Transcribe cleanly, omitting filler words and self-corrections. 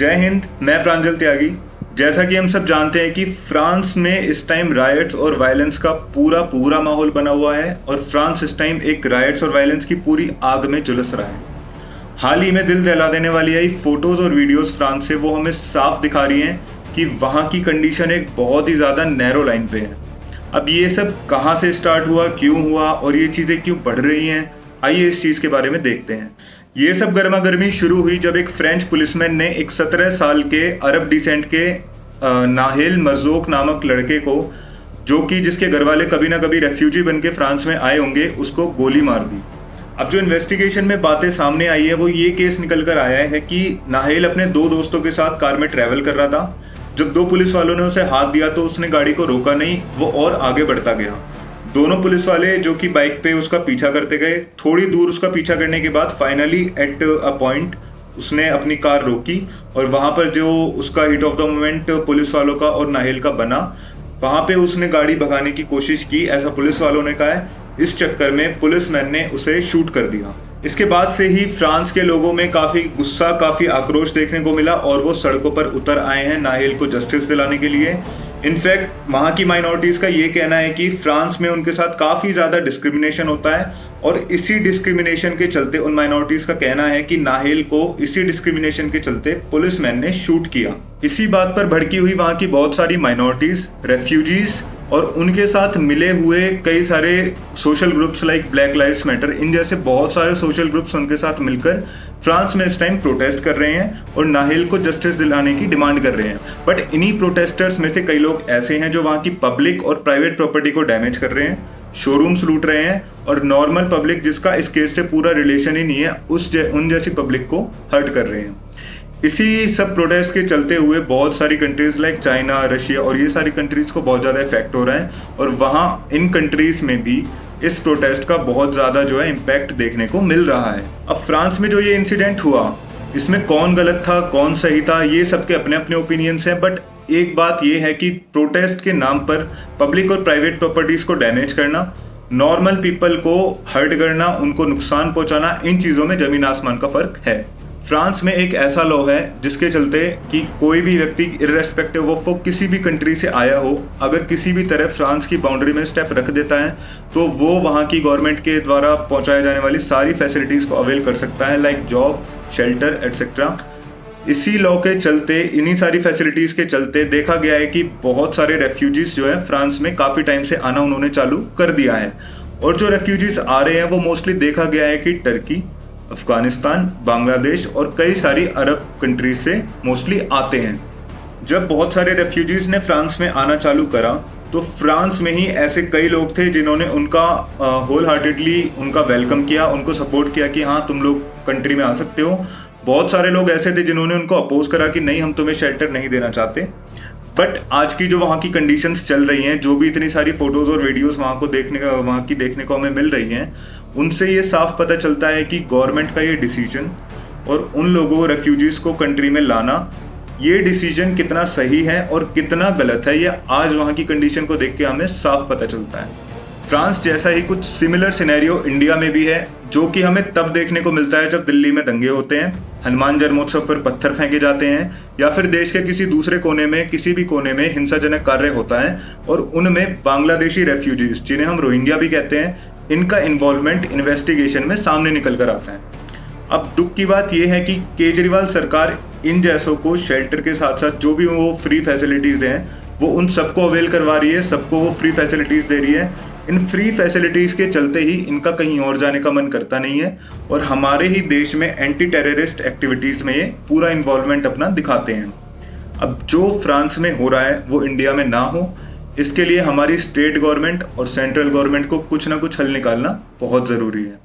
जय हिंद। मैं प्रांजल त्यागी। जैसा कि हम सब जानते हैं कि फ्रांस में इस टाइम रायट्स और वायलेंस का पूरा माहौल बना हुआ है और फ्रांस इस टाइम एक रायट्स और वायलेंस की पूरी आग में झुलस रहा है। हाल ही में दिल दहला देने वाली आई फोटोज और वीडियोस फ्रांस से वो हमें साफ दिखा रही हैं कि वहाँ की कंडीशन एक बहुत ही ज़्यादा नैरो लाइन पे है। अब ये सब कहाँ से स्टार्ट हुआ, क्यों हुआ और ये चीज़ें क्यों बढ़ रही हैं, आइए इस चीज़ के बारे में देखते हैं। ये सब गर्मा गर्मी शुरू हुई जब एक फ्रेंच पुलिसमैन ने एक 17 साल के अरब डिसेंट के नाहेल मर्जोक नामक लड़के को, जो कि जिसके घर वाले कभी ना कभी रेफ्यूजी बन के फ्रांस में आए होंगे, उसको गोली मार दी। अब जो इन्वेस्टिगेशन में बातें सामने आई है वो ये केस निकल कर आया है कि नाहेल अपने दो दोस्तों के साथ कार में ट्रैवल कर रहा था। जब दो पुलिस वालों ने उसे हाथ दिया तो उसने गाड़ी को रोका नहीं, वो और आगे बढ़ता गया। दोनों पुलिस वाले जो कि बाइक पे उसका पीछा करते गए। थोड़ी दूर उसका पीछा करने के बाद फाइनली एट अ पॉइंट उसने अपनी कार रोकी और वहां पर जो उसका hit of the moment police वालों का और नाहेल का बना, वहां पे उसने गाड़ी भगाने की कोशिश की, ऐसा पुलिस वालों ने कहा है। इस चक्कर में पुलिसमैन ने उसे शूट कर दिया। इसके बाद से ही फ्रांस के लोगों में काफी गुस्सा, काफी आक्रोश देखने को मिला और वो सड़कों पर उतर आए हैं नाहेल को जस्टिस दिलाने के लिए। इनफैक्ट वहाँ की माइनॉरिटीज का ये कहना है कि फ्रांस में उनके साथ काफ़ी ज़्यादा डिस्क्रिमिनेशन होता है और इसी डिस्क्रिमिनेशन के चलते उन माइनॉरिटीज का कहना है कि नाहेल को इसी डिस्क्रिमिनेशन के चलते पुलिसमैन ने शूट किया। इसी बात पर भड़की हुई वहाँ की बहुत सारी माइनॉरिटीज, रेफ्यूजीज और उनके साथ मिले हुए कई सारे social groups like black lives matter, इन जैसे बहुत सारे सोशल ग्रुप्स उनके साथ मिलकर फ्रांस में इस टाइम प्रोटेस्ट कर रहे हैं और नाहेल को जस्टिस दिलाने की डिमांड कर रहे हैं। बट इन्हीं प्रोटेस्टर्स में से कई लोग ऐसे हैं जो वहाँ की पब्लिक और प्राइवेट प्रॉपर्टी को डैमेज कर रहे हैं, शोरूम्स लूट रहे हैं और नॉर्मल पब्लिक जिसका इस केस से पूरा रिलेशन ही नहीं है उन जैसी पब्लिक को हर्ट कर रहे हैं। इसी सब प्रोटेस्ट के चलते हुए बहुत सारी कंट्रीज लाइक चाइना, रशिया और ये सारी कंट्रीज को बहुत ज़्यादा इफेक्ट हो रहा है और वहाँ इन कंट्रीज में भी इस प्रोटेस्ट का बहुत ज़्यादा जो है इम्पैक्ट देखने को मिल रहा है। अब फ्रांस में जो ये इंसिडेंट हुआ, इसमें कौन गलत था, कौन सही था, ये सबके अपने अपने ओपिनियंस हैं। बट एक बात ये है कि प्रोटेस्ट के नाम पर पब्लिक और प्राइवेट प्रॉपर्टीज़ को डैमेज करना, नॉर्मल पीपल को हर्ट करना, उनको नुकसान पहुँचाना, इन चीज़ों में ज़मीन आसमान का फ़र्क है। फ्रांस में एक ऐसा लॉ है जिसके चलते कि कोई भी व्यक्ति इर्रेस्पेक्टिव ऑफ वो किसी भी कंट्री से आया हो, अगर किसी भी तरह फ्रांस की बाउंड्री में स्टेप रख देता है तो वो वहाँ की गवर्नमेंट के द्वारा पहुँचाए जाने वाली सारी फैसिलिटीज़ को अवेल कर सकता है, लाइक जॉब, शेल्टर एटसेट्रा। इसी लॉ के चलते, इन्हीं सारी फैसिलिटीज़ के चलते देखा गया है कि बहुत सारे रेफ्यूजीज़ जो है फ्रांस में काफ़ी टाइम से आना उन्होंने चालू कर दिया है। और जो रेफ्यूजीज़ आ रहे हैं वो मोस्टली देखा गया है कि टर्की, अफगानिस्तान, बांग्लादेश और कई सारी अरब कंट्रीज से मोस्टली आते हैं। जब बहुत सारे रेफ्यूजीज ने फ्रांस में आना चालू करा तो फ्रांस में ही ऐसे कई लोग थे जिन्होंने उनका होल हार्टेडली उनका वेलकम किया, उनको सपोर्ट किया कि हाँ तुम लोग कंट्री में आ सकते हो। बहुत सारे लोग ऐसे थे जिन्होंने उनको अपोज करा कि नहीं, हम तुम्हें शेल्टर नहीं देना चाहते। बट आज की जो वहाँ की कंडीशंस चल रही हैं, जो भी इतनी सारी फोटोज और वीडियोस वहाँ की देखने को हमें मिल रही हैं, उनसे ये साफ पता चलता है कि गवर्नमेंट का ये डिसीजन और उन लोगों रेफ्यूजीज को कंट्री में लाना, ये डिसीजन कितना सही है और कितना गलत है, ये आज वहाँ की कंडीशन को देख के हमें साफ पता चलता है। फ्रांस जैसा ही कुछ सिमिलर सिनेरियो इंडिया में भी है, जो कि हमें तब देखने को मिलता है जब दिल्ली में दंगे होते हैं, हनुमान जन्मोत्सव पर पत्थर फेंके जाते हैं या फिर देश के किसी दूसरे कोने में, किसी भी कोने में हिंसाजनक कार्य होता है और उनमें बांग्लादेशी रेफ्यूजीज, जिन्हें हम रोहिंग्या भी कहते हैं, इनका इन्वॉल्वमेंट इन्वेस्टिगेशन में सामने निकल कर आता है। अब दुख की बात यह है कि केजरीवाल सरकार इन जैसों को शेल्टर के साथ साथ जो भी वो फ्री फैसिलिटीज़ हैं वो उन सबको अवेल करवा रही है, सबको वो फ्री फैसिलिटीज़ दे रही है। इन फ्री फैसिलिटीज़ के चलते ही इनका कहीं और जाने का मन करता नहीं है और हमारे ही देश में एंटी टेररिस्ट एक्टिविटीज़ में ये पूरा इन्वॉल्वमेंट अपना दिखाते हैं। अब जो फ्रांस में हो रहा है वो इंडिया में ना हो, इसके लिए हमारी स्टेट गवर्नमेंट और सेंट्रल गवर्नमेंट को कुछ ना कुछ हल निकालना बहुत ज़रूरी है।